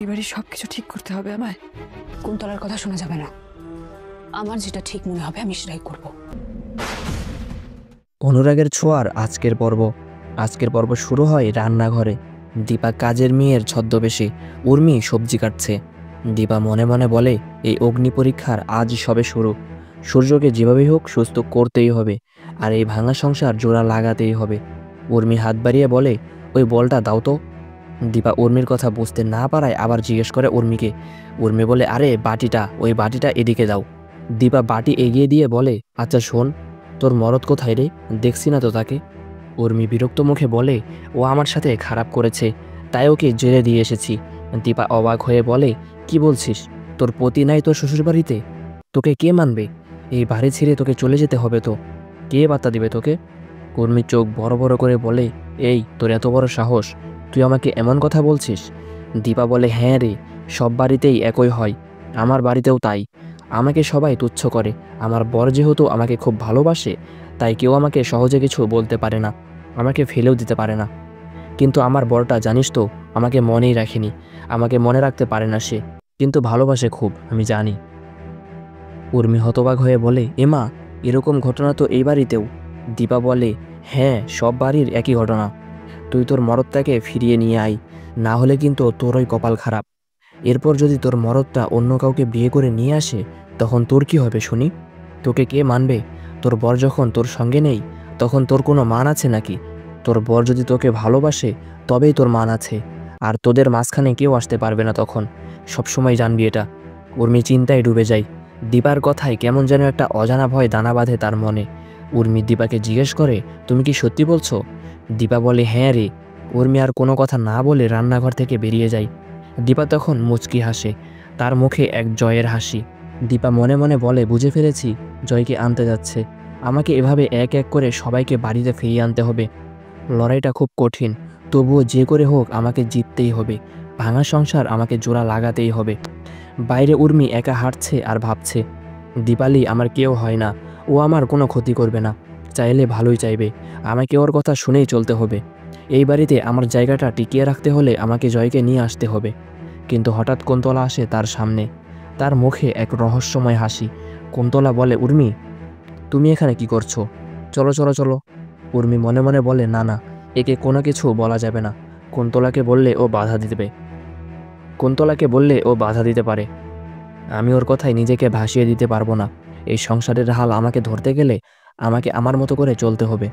এবারে সবকিছু ঠিক করতে হবে আমায়। কুন্তলার কথা শোনা যাবে না। আমার যেটা ঠিক মনে হবে আমি সেটাই করব। অনুরাগের ছোঁয়ার আজকের পর্ব শুরু হয় রান্নাঘরে। দীপা কাজের মেয়ের ছদ্মবেশে উর্মি সবজি কাটছে। দীপা মনে মনে বলে, এই অগ্নি পরীক্ষার আজ সবে শুরু। সূর্যকে যেভাবেই হোক সুস্থ করতেই হবে, আর এই ভাঙা সংসার জোড়া লাগাতেই হবে। উর্মি হাত বাড়িয়ে বলে, ওই বলটা দাও তো। দীপা উর্মির কথা বুঝতে না পারায় আবার জিজ্ঞেস করে উর্মিকে। উর্মি বলে, আরে ওই বাটিটা এদিকে দাও। দীপা বাটি এগিয়ে দিয়ে বলে, আচ্ছা শোন, তোর মরদ কোথায় রে? দেখছি না তো তাকে। উর্মি বিরক্ত মুখে বলে, ও আমার সাথে খারাপ করেছে, তাই ওকে জেলে দিয়ে এসেছি। দীপা অবাক হয়ে বলে, কি বলছিস? তোর পতি নাই তোর শ্বশুরবাড়িতে? তোকে কে মানবে? এই বাড়ি ছেড়ে তোকে চলে যেতে হবে তো। কে বার্তা দিবে তোকে? উর্মি চোখ বড় বড় করে বলে, এই তোর এত বড় সাহস, তুই আমাকে এমন কথা বলছিস? দীপা বলে, হ্যাঁ রে, সব বাড়িতেই একই হয়, আমার বাড়িতেও তাই। আমাকে সবাই তুচ্ছ করে। আমার বর যেহেতু আমাকে খুব ভালোবাসে, তাই কেউ আমাকে সহজে কিছু বলতে পারে না, আমাকে ফেলেও দিতে পারে না। কিন্তু আমার বরটা জানিস তো, আমাকে মনেই রাখেনি, আমাকে মনে রাখতে পারে না সে, কিন্তু ভালোবাসে খুব, আমি জানি। উর্মি হতবাক হয়ে বলে, এমা, এরকম ঘটনা তো এই বাড়িতেও? দীপা বলে, হ্যাঁ, সব বাড়ির একই ঘটনা। তুই তোর মরদটাকে ফিরিয়ে নিয়ে আয়, না হলে কিন্তু তোরই কপাল খারাপ। এরপর যদি তোর মরদটা অন্য কাউকে বিয়ে করে নিয়ে আসে, তখন তোর কি হবে শুনি? তোকে কে মানবে? তোর বর যখন তোর সঙ্গে নেই, তখন তোর কোনো মান আছে নাকি? তোর বর যদি তোকে ভালোবাসে, তবেই তোর মান আছে, আর তোদের মাঝখানে কেউ আসতে পারবে না তখন। সবসময় জানবি এটা। উর্মি চিন্তায় ডুবে যায়। দীপার কথায় কেমন যেন একটা অজানা ভয় দানা বাঁধে তার মনে। উর্মি দীপাকে জিজ্ঞেস করে, তুমি কি সত্যি বলছো? দীপা বলে, হ্যাঁ রে। উর্মি আর কোনো কথা না বলে রান্নাঘর থেকে বেরিয়ে যায়। দীপা তখন মুচকি হাসে, তার মুখে এক জয়ের হাসি। দীপা মনে মনে বলে, বুঝে ফেলেছি, জয়কে আনতে যাচ্ছে। আমাকে এভাবে এক এক করে সবাইকে বাড়িতে ফিরিয়ে আনতে হবে। লড়াইটা খুব কঠিন, তবুও যে করে হোক আমাকে জিততেই হবে। ভাঙা সংসার আমাকে জোড়া লাগাতেই হবে। বাইরে উর্মি একা হাঁটছে আর ভাবছে, দীপালি আমার কেউ হয় না, ও আমার কোনো ক্ষতি করবে না, চাইলে ভালোই চাইবে, আমাকে ওর কথা শুনেই চলতে হবে। এই বাড়িতে আমার জায়গাটা টিকিয়ে রাখতে হলে আমাকে জয়কে নিয়ে আসতে হবে। কিন্তু হঠাৎ কুন্তলা আসে তার সামনে, তার মুখে এক রহস্যময় হাসি। কুন্তলা বলে, উর্মি, তুমি এখানে কি করছো? চলো চলো চলো। উর্মি মনে মনে বলে, না না, একে কোনো কিছু বলা যাবে না। কুন্তলাকে বললে ও বাধা দিতে পারে। আমি ওর কথায় নিজেকে ভাসিয়ে দিতে পারবো না। এই সংসারের হাল আমাকে ধরতে গেলে আমাকে আমার মতো করে চলতে হবে।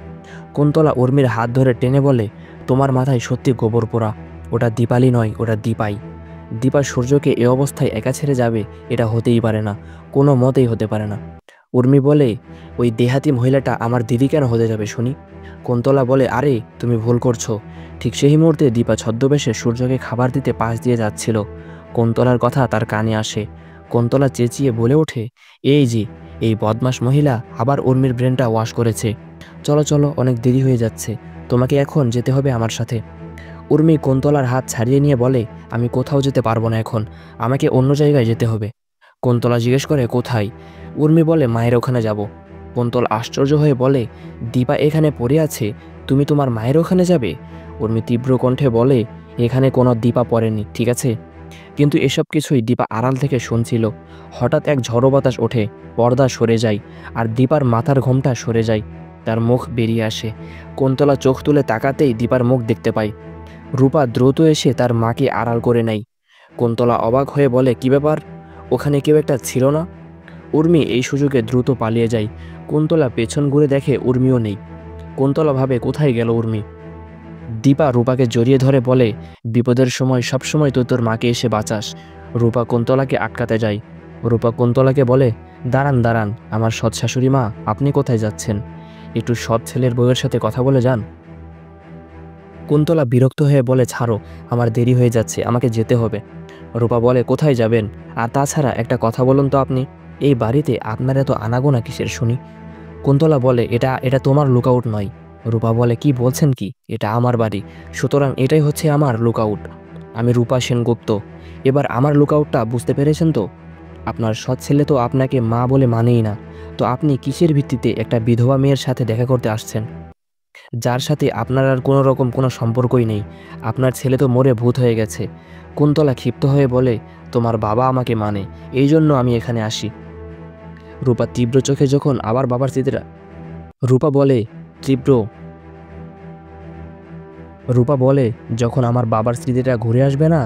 কুন্তলা উর্মির হাত ধরে টেনে বলে, তোমার মাথায় সত্যি গোবর পোড়া। ওটা দীপালি নয়, ওটা দীপাই। দীপা সূর্যকে এ অবস্থায় একা ছেড়ে যাবে, এটা হতেই পারে না, কোনো মতেই হতে পারে না। উর্মি বলে, ওই দেহাতি মহিলাটা আমার দিদি কেন হতে যাবে শুনি? কুন্তলা বলে, আরে তুমি ভুল করছো। ঠিক সেই মুহূর্তে দীপা ছদ্মবেশে সূর্যকে খাবার দিতে পাশ দিয়ে যাচ্ছিল। কুন্তলার কথা তার কানে আসে। কুন্তলা চেঁচিয়ে বলে ওঠে, এই যে, এই বদমাস মহিলা আবার উর্মির ব্রেনটা ওয়াশ করেছে। চলো চলো, অনেক দেরি হয়ে যাচ্ছে, তোমাকে এখন যেতে হবে আমার সাথে। উর্মি কুন্তলার হাত ছাড়িয়ে নিয়ে বলে, আমি কোথাও যেতে পারবো না এখন, আমাকে অন্য জায়গায় যেতে হবে। কুন্তলা জিজ্ঞেস করে, কোথায়? উর্মি বলে, মায়ের ওখানে যাব। কুন্তল আশ্চর্য হয়ে বলে, দীপা এখানে পড়ে আছে, তুমি তোমার মায়ের ওখানে যাবে? উর্মি তীব্র কণ্ঠে বলে, এখানে কোনো দীপা পড়েনি, ঠিক আছে? কিন্তু এসব কিছুই দীপা আড়াল থেকে শুনছিল। হঠাৎ এক ঝড়ো বাতাস ওঠে, পর্দা সরে যায়, আর দীপার মাথার ঘোমটা সরে যায়, তার মুখ বেরিয়ে আসে। কুন্তলা চোখ তুলে তাকাতেই দীপার মুখ দেখতে পায়। রূপা দ্রুত এসে তার মাকে আড়াল করে নেয়। কুন্তলা অবাক হয়ে বলে, কি ব্যাপার, ওখানে কেউ একটা ছিল না? উর্মি এই সুযোগে দ্রুত পালিয়ে যায়। কুন্তলা পেছন ঘুরে দেখে উর্মিও নেই। কুন্তলা ভাবে, কোথায় গেল উর্মি? দীপা রূপাকে জড়িয়ে ধরে বলে, বিপদের সময় সবসময় তুই তোর মাকে এসে বাঁচাস। রূপা কুন্তলাকে আটকাতে যায়। রূপা কুন্তলাকে বলে, দাঁড়ান দাঁড়ান, আমার সৎ শাশুড়ি মা, আপনি কোথায় যাচ্ছেন? একটু সৎ ছেলের বউয়ের সাথে কথা বলে যান। কুন্তলা বিরক্ত হয়ে বলে, ছাড়ো, আমার দেরি হয়ে যাচ্ছে, আমাকে যেতে হবে। রূপা বলে, কোথায় যাবেন? আর তাছাড়া একটা কথা বলুন তো, আপনি এই বাড়িতে আপনার এত আনাগোনা কিসের শুনি? কুন্তলা বলে, এটা তোমার লুকআউট নয়। রূপা বলে, কি বলছেন কি, এটা আমার বাড়ি, সুতরাং এটাই হচ্ছে আমার লুকআউট। আমি রূপা সেনগুপ্ত, এবার আমার লুকআউটটা বুঝতে পেরেছেন তো? আপনার সৎ ছেলে তো আপনাকে মা বলে মানেই না, তো আপনি কিসের ভিত্তিতে একটা বিধবা মেয়ের সাথে দেখা করতে আসছেন? যার সাথে আপনার আর কোনো রকম কোনো সম্পর্কই নেই। আপনার ছেলে তো মরে ভূত হয়ে গেছে। কুন্তলা ক্ষিপ্ত হয়ে বলে, তোমার বাবা আমাকে মানে, এই জন্য আমি এখানে আসি। রূপা তীব্র চোখে যখন আবার বাবার স্মৃতিটা রূপা বলে, যখন আমার বাবার স্মৃতিটা ঘুরে আসবে না,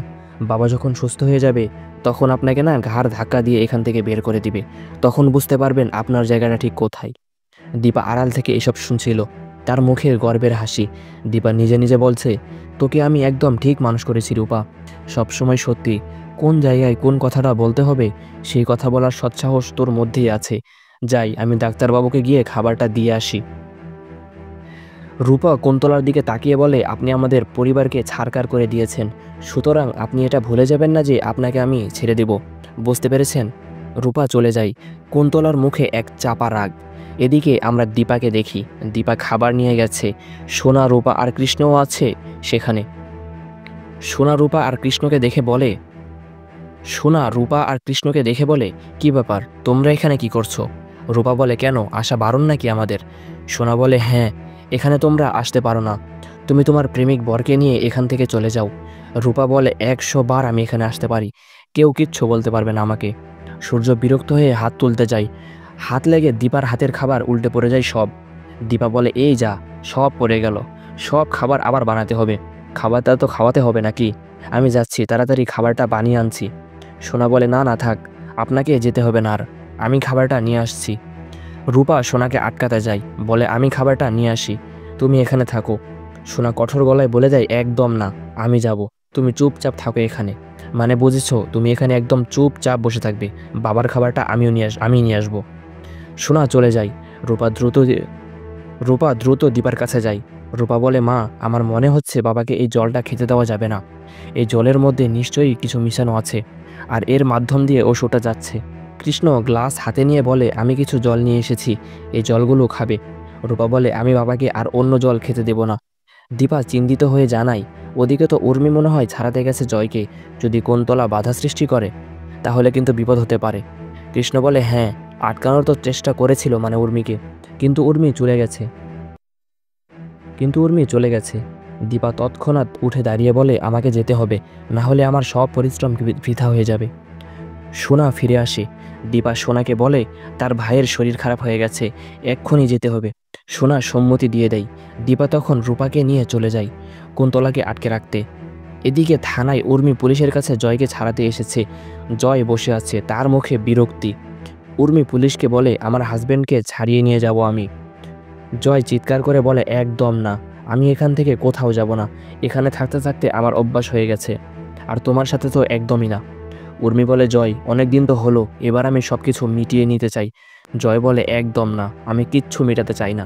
বাবা যখন সুস্থ হয়ে যাবে, তখন আপনাকে না ঘাড় ধাক্কা দিয়ে এখান থেকে বের করে দিবে। তখন বুঝতে পারবেন আপনার জায়গাটা ঠিক কোথায়। দীপা আড়াল থেকে এসব শুনছিল, তার মুখের গর্বের হাসি। দীপা নিজে নিজে বলছে, তোকে আমি একদম ঠিক মানুষ করেছি রূপা, সবসময় সত্যি। কোন জায়গায় কোন কথাটা বলতে হবে সেই কথা বলার সৎসাহস তোর মধ্যেই আছে। যাই, আমি ডাক্তারবাবুকে গিয়ে খাবারটা দিয়ে আসি। রূপা কুন্তলার দিকে তাকিয়ে বলে, আপনি আমাদের পরিবারকে ছাড়কার করে দিয়েছেন, সুতরাং আপনি এটা ভুলে যাবেন না যে আপনাকে আমি ছেড়ে দেব, বুঝতে পেরেছেন? রূপা চলে যায়। কুন্তলার মুখে এক চাপা রাগ। এদিকে আমরা দীপাকে দেখি, দীপা খাবার নিয়ে গেছে। সোনা, রূপা আর কৃষ্ণও আছে সেখানে। সোনা রূপা আর কৃষ্ণকে দেখে বলে, কি ব্যাপার, তোমরা এখানে কি করছো? রূপা বলে, কেন, আসা বারণ নাকি আমাদের? সোনা বলে, হ্যাঁ, এখানে তোমরা আসতে পারো না, তুমি তোমার প্রেমিক বরকে নিয়ে এখান থেকে চলে যাও। রূপা বলে, 100 বার আমি এখানে আসতে পারি, কেউ কিচ্ছু বলতে পারবে না আমাকে। সূর্য বিরক্ত হয়ে হাত তুলতে যায়, হাত লেগে দীপার হাতের খাবার উল্টে পড়ে যায় সব। দীপা বলে, এই যা, সব পড়ে গেল, সব খাবার আবার বানাতে হবে, খাবারটা তো খাওয়াতে হবে নাকি? আমি যাচ্ছি, তাড়াতাড়ি খাবারটা বানিয়ে আনছি। সোনা বলে, না না থাক, আপনাকে যেতে হবে না, আর আমি খাবারটা নিয়ে আসছি। রূপা সোনাকে আটকাতে যায়, বলে, আমি খাবারটা নিয়ে আসি, তুমি এখানে থাকো। সোনা কঠোর গলায় বলে দেয়, একদম না, আমি যাব, তুমি চুপচাপ থাকো এখানে। মানে বুঝেছো, তুমি এখানে একদম চুপচাপ বসে থাকবে, বাবার খাবারটা আমি নিয়ে আসবো। সোনা চলে যায়। রূপা দ্রুত দীপার কাছে যায়। রূপা বলে, মা, আমার মনে হচ্ছে বাবাকে এই জলটা খেতে দেওয়া যাবে না, এই জলের মধ্যে নিশ্চয়ই কিছু মিশানো আছে, আর এর মাধ্যম দিয়ে ওষুধটা যাচ্ছে। কৃষ্ণ গ্লাস হাতে নিয়ে বলে, আমি কিছু জল নিয়ে এসেছি, এই জলগুলো খাবে। রূপা বলে, আমি বাবাকে আর অন্য জল খেতে দেব না। দীপা চিন্তিত হয়ে জানায়, ওদিকে তো উর্মি মনে হয় ছাড়াতে গেছে জয়কে, যদি কুন্তলা বাধা সৃষ্টি করে তাহলে কিন্তু বিপদ হতে পারে। কৃষ্ণ বলে, হ্যাঁ, আটকানোর তো চেষ্টা করেছিল মানে উর্মিকে, কিন্তু উর্মি চলে গেছে। দীপা তৎক্ষণাৎ উঠে দাঁড়িয়ে বলে, আমাকে যেতে হবে, না হলে আমার সব পরিশ্রম বৃথা হয়ে যাবে। সোনা ফিরে আসে। দীপা সোনাকে বলে, তার ভাইয়ের শরীর খারাপ হয়ে গেছে, এক্ষুনি যেতে হবে। সোনা সম্মতি দিয়ে দেয়। দীপা তখন রূপাকে নিয়ে চলে যায় কুন্তলাকে আটকে রাখতে। এদিকে থানায় উর্মি পুলিশের কাছে জয়কে ছাড়াতে এসেছে। জয় বসে আছে, তার মুখে বিরক্তি। উর্মি পুলিশকে বলে, আমার হাজবেন্ডকে ছাড়িয়ে নিয়ে যাব আমি। জয় চিৎকার করে বলে, একদম না, আমি এখান থেকে কোথাও যাব না, এখানে থাকতে থাকতে আমার অভ্যাস হয়ে গেছে, আর তোমার সাথে তো একদমই না। উর্মি বলে, জয়, অনেক দিন তো হলো, এবার আমি সব কিছু মিটিয়ে নিতে চাই। জয় বলে, একদম না, আমি কিচ্ছু মেটাতে চাই না।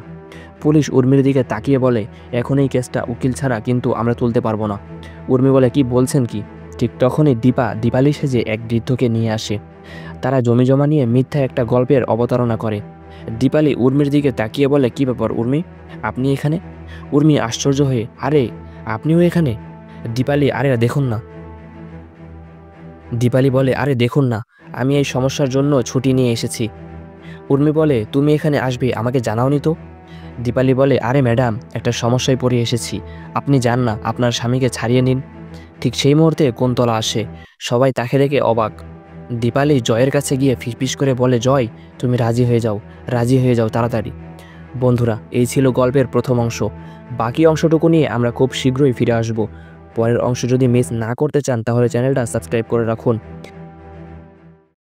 পুলিশ উর্মির দিকে তাকিয়ে বলে, এখন এই কেসটা উকিল ছাড়া কিন্তু আমরা তুলতে পারবো না। উর্মি বলে, কি বলছেন কি? ঠিক তখনই দীপালি সেজে এক বৃদ্ধকে নিয়ে আসে। তারা জমি জমা নিয়ে মিথ্যা একটা গল্পের অবতারণা করে। দীপালি উর্মির দিকে তাকিয়ে বলে, কি ব্যাপার উর্মি, আপনি এখানে? উর্মি আশ্চর্য হয়ে, আরে আপনিও এখানে? দীপালি বলে, আরে দেখুন না, আমি এই সমস্যার জন্য ছুটি নিয়ে এসেছি। উর্মি বলে, তুমি এখানে আসবে আমাকে জানাওনি তো? দীপালি বলে, আরে ম্যাডাম, একটা সমস্যায় পড়ে এসেছি, আপনি যান না, আপনার স্বামীকে ছাড়িয়ে নিন। ঠিক সেই মুহূর্তে কুন্তলা আসে, সবাই তাকে দেখে অবাক। দীপালি জয়ের কাছে গিয়ে ফিসফিস করে বলে, জয়, তুমি রাজি হয়ে যাও তাড়াতাড়ি। বন্ধুরা, এই ছিল গল্পের প্রথম অংশ। বাকি অংশটুকু নিয়ে আমরা খুব শীঘ্রই ফিরে আসব। পরের অংশ যদি মিস না করতে চান তাহলে চ্যানেলটা সাবস্ক্রাইব করে রাখুন।